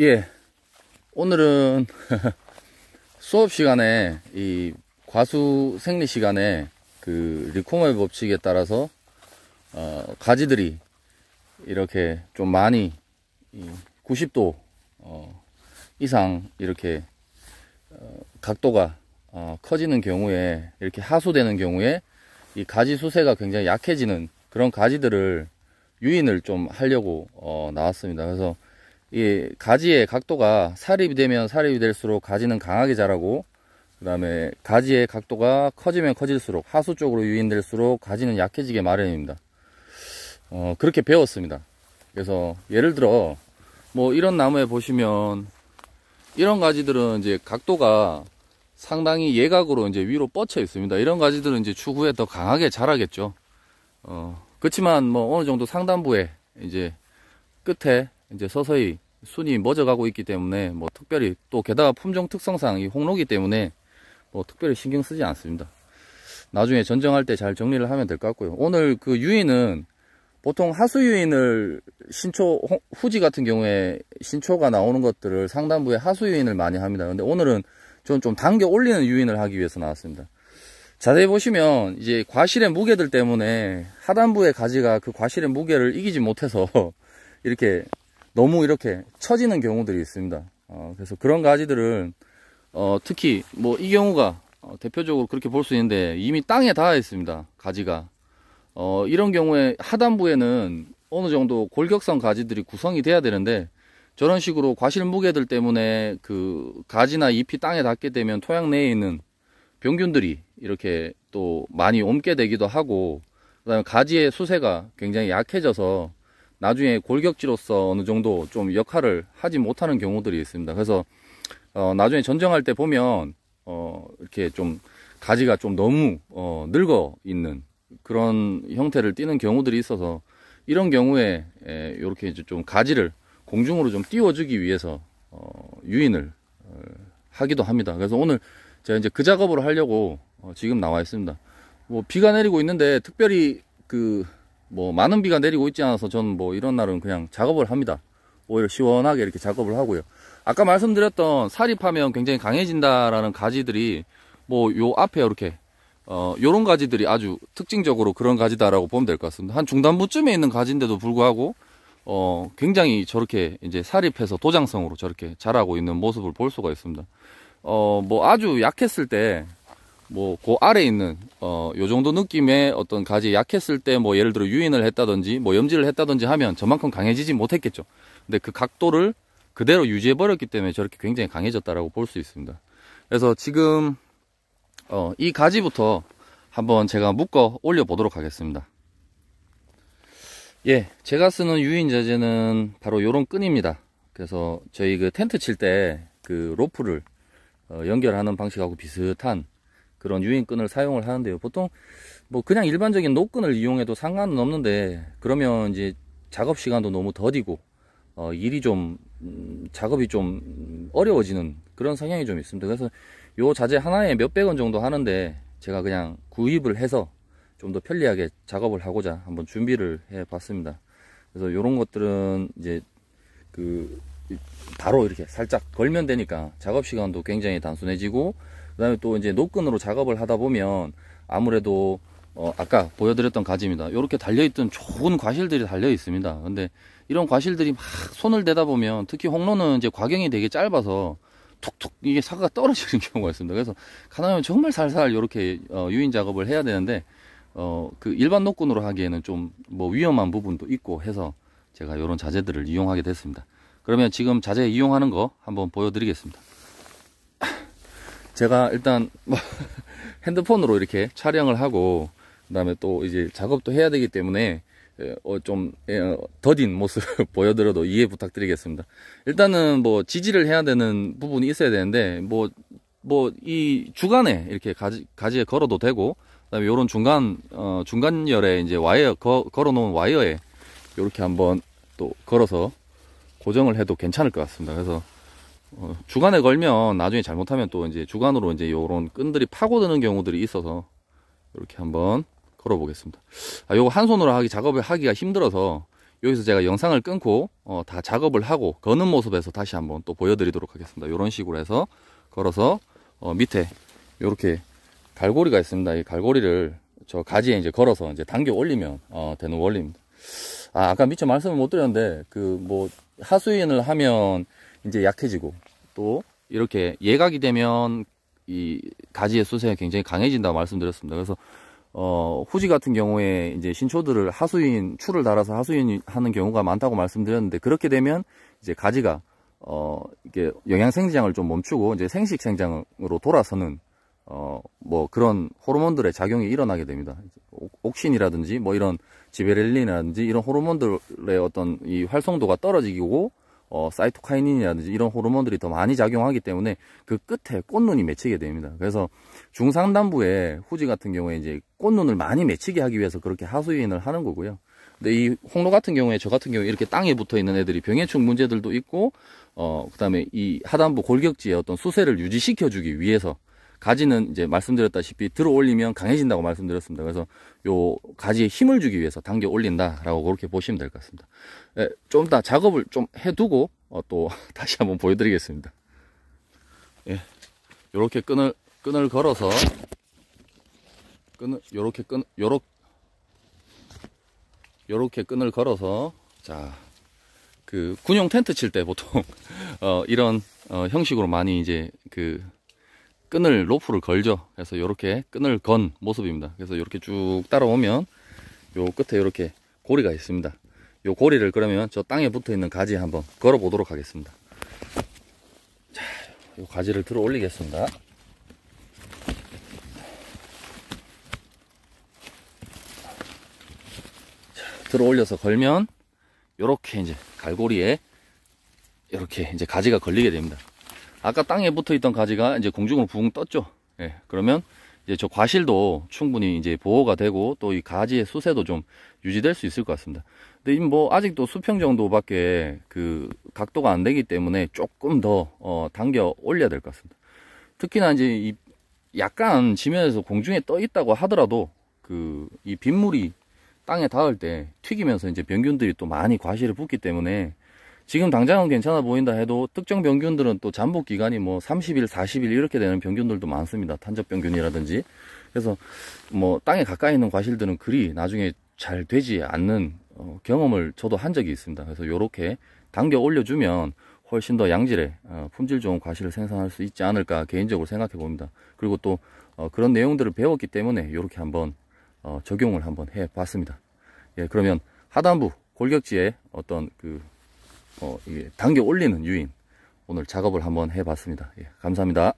예, 오늘은 수업 시간에 이 과수 생리 시간에 그 리코머의 법칙에 따라서 가지들이 이렇게 좀 많이 90도 이상 이렇게 각도가 커지는 경우에, 이렇게 하수되는 경우에 이 가지 수세가 굉장히 약해지는 그런 가지들을 유인을 좀 하려고 나왔습니다. 그래서 이 가지의 각도가 사립이 되면 사립이 될수록 가지는 강하게 자라고, 그 다음에 가지의 각도가 커지면 커질수록 하수 쪽으로 유인될수록 가지는 약해지게 마련입니다. 그렇게 배웠습니다. 그래서 예를 들어 뭐 이런 나무에 보시면 이런 가지들은 이제 각도가 상당히 예각으로 이제 위로 뻗쳐 있습니다. 이런 가지들은 이제 추후에 더 강하게 자라겠죠. 그렇지만 뭐 어느 정도 상단부에 이제 끝에 이제 서서히 순이 멎어가고 있기 때문에 뭐 특별히, 또 게다가 품종 특성상 이 홍로기 때문에 뭐 특별히 신경 쓰지 않습니다. 나중에 전정할 때 잘 정리를 하면 될 것 같고요. 오늘 그 유인은 보통 하수 유인을 신초, 후지 같은 경우에 신초가 나오는 것들을 상단부에 하수 유인을 많이 합니다. 근데 오늘은 저는 좀 당겨 올리는 유인을 하기 위해서 나왔습니다. 자세히 보시면 이제 과실의 무게들 때문에 하단부의 가지가 그 과실의 무게를 이기지 못해서 이렇게 너무 이렇게 처지는 경우들이 있습니다. 그래서 그런 가지들은 특히 뭐 이 경우가 대표적으로 그렇게 볼 수 있는데, 이미 땅에 닿아 있습니다, 가지가. 이런 경우에 하단부에는 어느 정도 골격성 가지들이 구성이 돼야 되는데, 저런 식으로 과실 무게들 때문에 그 가지나 잎이 땅에 닿게 되면 토양 내에 있는 병균들이 이렇게 또 많이 옮게 되기도 하고, 그 다음에 가지의 수세가 굉장히 약해져서 나중에 골격지로서 어느 정도 좀 역할을 하지 못하는 경우들이 있습니다. 그래서 나중에 전정할 때 보면 이렇게 좀 가지가 좀 너무 늙어 있는 그런 형태를 띠는 경우들이 있어서, 이런 경우에 이렇게 이제 좀 가지를 공중으로 좀 띄워주기 위해서 유인을 하기도 합니다. 그래서 오늘 제가 이제 그 작업을 하려고 지금 나와 있습니다. 뭐 비가 내리고 있는데 특별히 뭐 많은 비가 내리고 있지 않아서 저는 뭐 이런 날은 그냥 작업을 합니다. 오히려 시원하게 이렇게 작업을 하고요. 아까 말씀드렸던 사립하면 굉장히 강해진다라는 가지들이 뭐 요 앞에 이렇게 요런 가지들이 아주 특징적으로 그런 가지다라고 보면 될 것 같습니다. 한 중단부쯤에 있는 가지인데도 불구하고 굉장히 저렇게 이제 사립해서 도장성으로 저렇게 자라고 있는 모습을 볼 수가 있습니다. 뭐 아주 약했을 때, 뭐 그 아래에 있는 요 정도 느낌의 어떤 가지 약했을 때 뭐 예를 들어 유인을 했다든지 뭐 염지를 했다든지 하면 저만큼 강해지지 못했겠죠. 근데 그 각도를 그대로 유지해 버렸기 때문에 저렇게 굉장히 강해졌다라고 볼 수 있습니다. 그래서 지금 이 가지부터 한번 제가 묶어 올려 보도록 하겠습니다. 예, 제가 쓰는 유인 자재는 바로 요런 끈입니다. 그래서 저희 그 텐트 칠 때 그 로프를 연결하는 방식하고 비슷한 그런 유인끈을 사용을 하는데요. 보통 뭐 그냥 일반적인 노끈을 이용해도 상관은 없는데, 그러면 이제 작업 시간도 너무 더디고 일이 좀 작업이 좀 어려워지는 그런 성향이 좀 있습니다. 그래서 요 자재 하나에 몇백 원 정도 하는데, 제가 그냥 구입을 해서 좀 더 편리하게 작업을 하고자 한번 준비를 해 봤습니다. 그래서 요런 것들은 이제 바로 이렇게 살짝 걸면 되니까 작업 시간도 굉장히 단순해지고, 그 다음에 또 이제 노끈으로 작업을 하다 보면 아무래도 아까 보여드렸던 가지입니다. 이렇게 달려있던 좋은 과실들이 달려 있습니다. 근데 이런 과실들이 막 손을 대다 보면, 특히 홍로는 이제 과경이 되게 짧아서 툭툭 이게 사과가 떨어지는 경우가 있습니다. 그래서 가능하면 정말 살살 이렇게 유인 작업을 해야 되는데, 그 일반 노끈으로 하기에는 좀 뭐 위험한 부분도 있고 해서 제가 이런 자재들을 이용하게 됐습니다. 그러면 지금 자재 이용하는 거 한번 보여드리겠습니다. 제가 일단 핸드폰으로 이렇게 촬영을 하고, 그 다음에 또 이제 작업도 해야 되기 때문에 좀 더딘 모습 보여드려도 이해 부탁드리겠습니다. 일단은 뭐 지지를 해야 되는 부분이 있어야 되는데, 뭐 이 주간에 이렇게 가지에 걸어도 되고, 그다음에 요런 중간열에 이제 와이어 걸어 놓은 와이어에 이렇게 한번 또 걸어서 고정을 해도 괜찮을 것 같습니다. 그래서 주간에 걸면 나중에 잘못하면 또 이제 주간으로 이제 요런 끈들이 파고드는 경우들이 있어서 이렇게 한번 걸어 보겠습니다. 요거 한 손으로 작업을 하기가 힘들어서 여기서 제가 영상을 끊고 다 작업을 하고 거는 모습에서 다시 한번 또 보여드리도록 하겠습니다. 이런 식으로 해서 걸어서 밑에 이렇게 갈고리가 있습니다. 이 갈고리를 저 가지에 이제 걸어서 이제 당겨 올리면 되는 원리입니다. 아까 미처 말씀을 못 드렸는데 그 뭐 하수인을 하면 이제 약해지고 또 이렇게 예각이 되면 이 가지의 수세가 굉장히 강해진다고 말씀드렸습니다. 그래서 후지 같은 경우에 이제 신초들을 하수인 추를 달아서 하수인 하는 경우가 많다고 말씀드렸는데, 그렇게 되면 이제 가지가 이게 영양 생장을 좀 멈추고 이제 생식 생장으로 돌아서는 뭐 그런 호르몬들의 작용이 일어나게 됩니다. 옥신이라든지 뭐 이런 지베렐린이라든지 이런 호르몬들의 어떤 이 활성도가 떨어지고 사이토카이닌이라든지 이런 호르몬들이 더 많이 작용하기 때문에 그 끝에 꽃눈이 맺히게 됩니다. 그래서 중상단부에 후지 같은 경우에 이제 꽃눈을 많이 맺히게 하기 위해서 그렇게 하수인을 하는 거고요. 근데 이 홍로 같은 경우에 저 같은 경우에 이렇게 땅에 붙어 있는 애들이 병해충 문제들도 있고 그 다음에 이 하단부 골격지의 어떤 수세를 유지시켜 주기 위해서 가지는 이제 말씀드렸다시피 들어 올리면 강해진다고 말씀드렸습니다. 그래서 요 가지에 힘을 주기 위해서 당겨 올린다라고 그렇게 보시면 될 것 같습니다. 좀 이따 작업을 좀 해두고 또 다시 한번 보여드리겠습니다. 예, 요렇게 끈을 걸어서 요렇게 끈을 걸어서 자, 그 군용 텐트 칠 때 보통 이런 형식으로 많이 이제 그 끈을 로프를 걸죠. 그래서 이렇게 끈을 건 모습입니다. 그래서 이렇게 쭉 따라오면 요 끝에 이렇게 고리가 있습니다. 요 고리를 그러면 저 땅에 붙어 있는 가지에 한번 걸어 보도록 하겠습니다. 자, 요 가지를 들어 올리겠습니다. 자, 들어 올려서 걸면 요렇게 이제 갈고리에 이렇게 이제 가지가 걸리게 됩니다. 아까 땅에 붙어 있던 가지가 이제 공중으로 붕 떴죠. 예, 그러면 이제 저 과실도 충분히 이제 보호가 되고 또 이 가지의 수세도 좀 유지될 수 있을 것 같습니다. 근데 뭐 아직도 수평 정도밖에 그 각도가 안 되기 때문에 조금 더 당겨 올려야 될 것 같습니다. 특히나 이제 이 약간 지면에서 공중에 떠 있다고 하더라도 그 이 빗물이 땅에 닿을 때 튀기면서 이제 병균들이 또 많이 과실을 붓기 때문에 지금 당장은 괜찮아 보인다 해도 특정 병균들은 또 잠복 기간이 뭐 30일, 40일 이렇게 되는 병균들도 많습니다. 탄저병균이라든지. 그래서 뭐 땅에 가까이 있는 과실들은 그리 나중에 잘 되지 않는 경험을 저도 한 적이 있습니다. 그래서 요렇게 당겨 올려주면 훨씬 더 양질의 품질 좋은 과실을 생산할 수 있지 않을까 개인적으로 생각해 봅니다. 그리고 또 그런 내용들을 배웠기 때문에 요렇게 한번 적용을 한번 해 봤습니다. 예, 그러면 하단부 골격지에 어떤 이게 당겨 올리는 유인 오늘 작업을 한번 해봤습니다. 예, 감사합니다.